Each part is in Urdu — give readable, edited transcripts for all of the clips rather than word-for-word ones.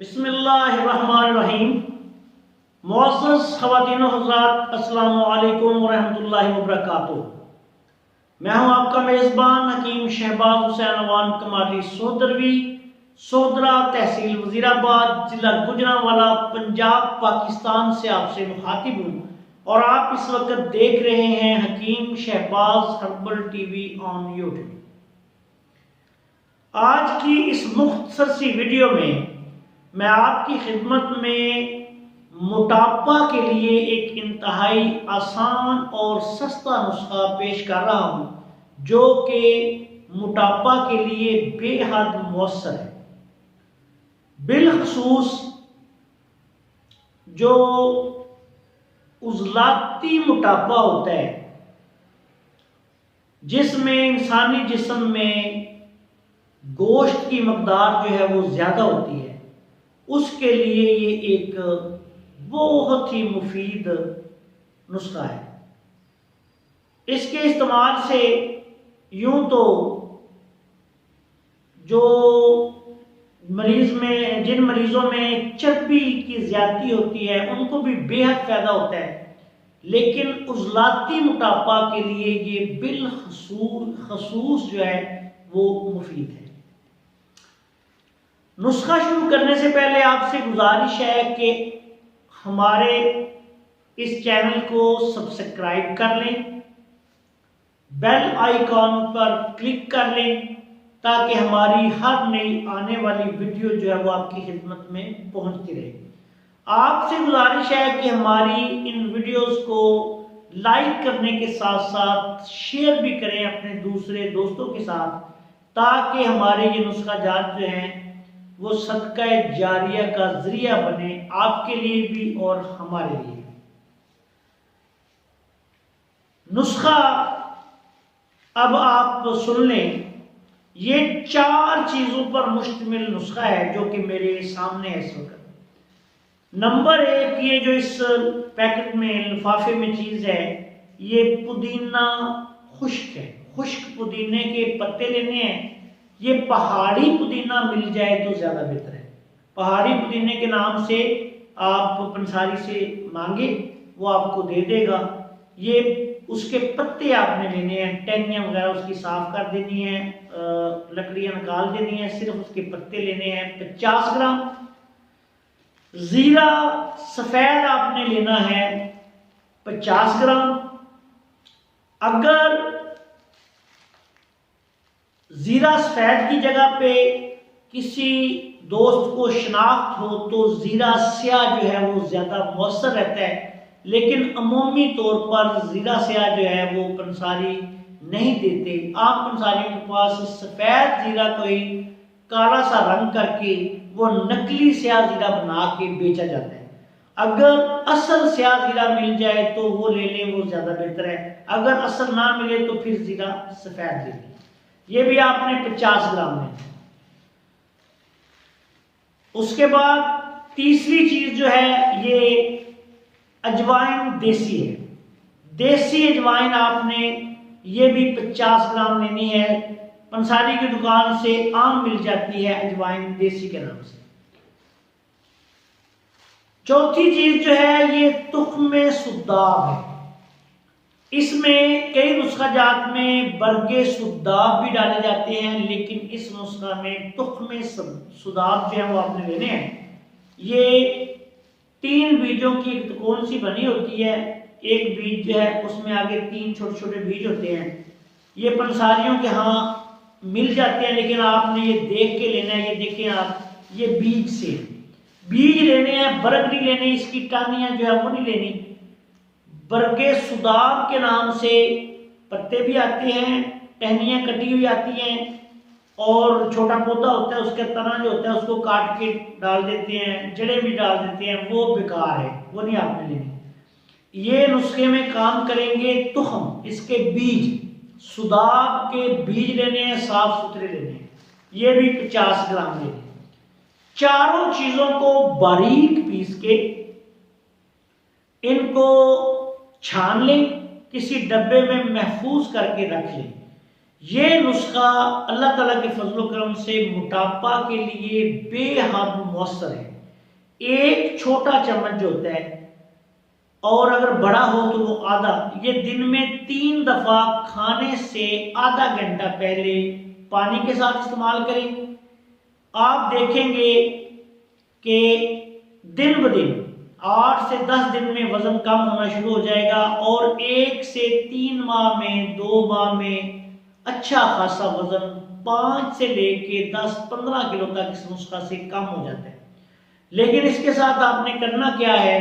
بسم اللہ الرحمن الرحیم۔ معزز خواتین و حضرات، السلام علیکم ورحمۃ اللہ وبرکاتہ۔ میں ہوں آپ کا میزبان حکیم شہباز حسین اوان کمالی سودروی، سودرا تحصیل وزیر آباد، ضلع گجرانوالہ، پنجاب، پاکستان سے آپ سے مخاطب ہوں، اور آپ اس وقت دیکھ رہے ہیں Hakim Shahbaz herbal TV on YouTube. آج کی اس مختصر سی ویڈیو میں آپ کی خدمت میں موٹاپا کے لیے ایک انتہائی آسان اور سستا نسخہ پیش کر رہا ہوں، جو کہ موٹاپا کے لیے بے حد مؤثر ہے۔ بالخصوص جو عضلاتی موٹاپا ہوتا ہے، جس میں انسانی جسم میں گوشت کی مقدار جو ہے وہ زیادہ ہوتی ہے، اس کے لیے یہ ایک بہت ہی مفید نسخہ ہے۔ اس کے استعمال سے یوں تو جن مریضوں میں چربی کی زیادتی ہوتی ہے ان کو بھی بے حد فائدہ ہوتا ہے، لیکن عضلاتی موٹاپا کے لیے یہ بالخصوص جو ہے وہ مفید ہے۔ نسخہ شروع کرنے سے پہلے آپ سے گزارش ہے کہ ہمارے اس چینل کو سبسکرائب کر لیں، بیل آئیکن پر کلک کر لیں، تاکہ ہماری ہر نئی آنے والی ویڈیو جو ہے وہ آپ کی خدمت میں پہنچتی رہے۔ آپ سے گزارش ہے کہ ہماری ان ویڈیوز کو لائک کرنے کے ساتھ ساتھ شیئر بھی کریں اپنے دوسرے دوستوں کے ساتھ، تاکہ ہمارے یہ نسخہ جات جو ہیں وہ صدقہ جاریہ کا ذریعہ بنے، آپ کے لیے بھی اور ہمارے لیے۔ نسخہ اب آپ سن لیں، یہ 4 چیزوں پر مشتمل نسخہ ہے جو کہ میرے سامنے ہے اس وقت۔ نمبر 1، یہ جو اس پیکٹ میں لفافے میں چیز ہے، یہ پودینہ خشک ہے۔ خشک پودینے کے پتے لینے ہیں۔ یہ پہاڑی پودینہ مل جائے تو زیادہ بہتر ہے۔ پہاڑی پودینے کے نام سے آپ پنساری سے مانگے، وہ آپ کو دے دے گا۔ یہ اس کے پتے آپ نے لینے ہیں، ٹہنیاں وغیرہ اس کی صاف کر دینی ہیں، لکڑیاں نکال دینی ہیں، صرف اس کے پتے لینے ہیں۔ 50 گرام زیرہ سفید آپ نے لینا ہے، 50 گرام۔ اگر زیرہ سفید کی جگہ پہ کسی دوست کو شناخت ہو تو زیرہ سیاہ جو ہے وہ زیادہ مؤثر رہتا ہے، لیکن عمومی طور پر زیرہ سیاہ جو ہے وہ پنساری نہیں دیتے۔ عام پنساریوں کے پاس سفید زیرہ کو ہی کالا سا رنگ کر کے وہ نکلی سیاہ زیرہ بنا کے بیچا جاتا ہے۔ اگر اصل سیاہ زیرہ مل جائے تو وہ لے لیں، وہ زیادہ بہتر ہے۔ اگر اصل نہ ملے تو پھر زیرہ سفید لے لیں۔ یہ بھی آپ نے 50 گرام ہے۔ اس کے بعد تیسری چیز جو ہے یہ اجوائن دیسی ہے۔ دیسی اجوائن آپ نے یہ بھی 50 گرام لینی ہے۔ پنساری کی دکان سے عام مل جاتی ہے اجوائن دیسی کے نام سے۔ چوتھی چیز جو ہے یہ تخم سداب ہے۔ اس میں کئی نسخہ جات میں برگے سداب بھی ڈالے جاتے ہیں، لیکن اس نسخہ میں تخم سداب جو ہے وہ آپ نے لینے ہیں۔ یہ 3 بیجوں کی ایک کون سی بنی ہوتی ہے، ایک بیج جو ہے اس میں آگے 3 چھوٹے چھوٹے بیج ہوتے ہیں۔ یہ پنساریوں کے ہاں مل جاتے ہیں، لیکن آپ نے یہ دیکھ کے لینا ہے۔ یہ دیکھیں آپ، یہ بیج سے بیج لینے ہیں، برگ نہیں لینے، اس کی ٹانیاں جو ہے وہ نہیں لینی۔ برگے سداب کے نام سے پتے بھی آتے ہیں، ٹہنیاں کٹی ہوئی آتی ہیں، اور چھوٹا پودا ہوتا ہے، اس کا تنا جو ہوتا ہے اس کو کاٹ کے ڈال دیتے ہیں، جڑیں بھی ڈال دیتے ہیں، وہ بیکار ہے، وہ نہیں آپ نے لینی۔ یہ نسخے میں کام کریں گے تخم، اس کے بیج، سداب کے بیج لینے ہیں، صاف ستھرے لینے ہیں۔ یہ بھی 50 گرام لینے ہیں۔ چاروں چیزوں کو باریک پیس کے ان کو چھان لیں، کسی ڈبے میں محفوظ کر کے رکھ لیں۔ یہ نسخہ اللہ تعالیٰ کے فضل و کرم سے موٹاپا کے لیے بے حد مؤثر ہے۔ ایک چھوٹا چمچ جو ہوتا ہے، اور اگر بڑا ہو تو وہ آدھا، یہ دن میں 3 دفعہ کھانے سے آدھا گھنٹہ پہلے پانی کے ساتھ استعمال کریں۔ آپ دیکھیں گے کہ دن بدن 8 سے 10 دن میں وزن کم ہونا شروع ہو جائے گا، اور 1 سے 3 ماہ میں 2 ماہ میں اچھا خاصا وزن 5 سے لے کے 10-15 کلو تک اس نسخہ سے کم ہو جاتا ہے۔ لیکن اس کے ساتھ آپ نے کرنا کیا ہے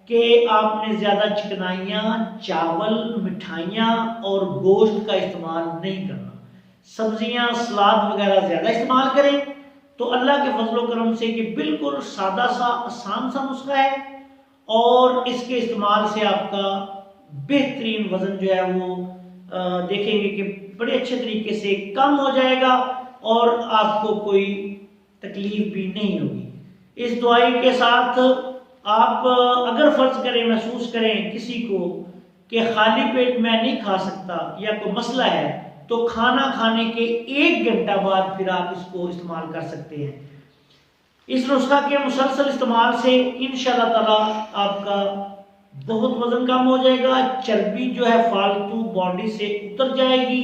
کہ آپ نے زیادہ چکنائیاں، چاول، مٹھائیاں اور گوشت کا استعمال نہیں کرنا۔ سبزیاں، سلاد وغیرہ زیادہ استعمال کریں تو اللہ کے فضل و کرم سے یہ بالکل سادہ سا آسان سا نسخہ ہے، اور اس کے استعمال سے آپ کا بہترین وزن جو ہے وہ دیکھیں گے کہ بڑے اچھے طریقے سے کم ہو جائے گا، اور آپ کو کوئی تکلیف بھی نہیں ہوگی۔ اس دعائی کے ساتھ آپ اگر فرض کریں، محسوس کریں کسی کو کہ خالی پیٹ میں نہیں کھا سکتا یا کوئی مسئلہ ہے، تو کھانا کھانے کے 1 گھنٹہ بعد پھر آپ اس کو استعمال کر سکتے ہیں۔ اس نسخہ کے مسلسل استعمال سے انشاءاللہ تعالی آپ کا بہت وزن کم ہو جائے گا، چربی جو ہے فالتو باڈی سے اتر جائے گی۔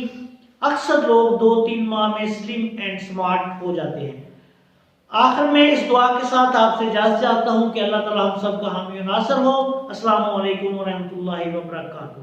اکثر لوگ 2-3 ماہ میں سلم اینڈ سمارٹ ہو جاتے ہیں۔ آخر میں اس دعا کے ساتھ آپ سے اجازت چاہتا ہوں کہ اللہ تعالی ہم سب کا حامی و ناصر ہو۔ السلام علیکم ورحمۃ اللہ وبرکاتہ۔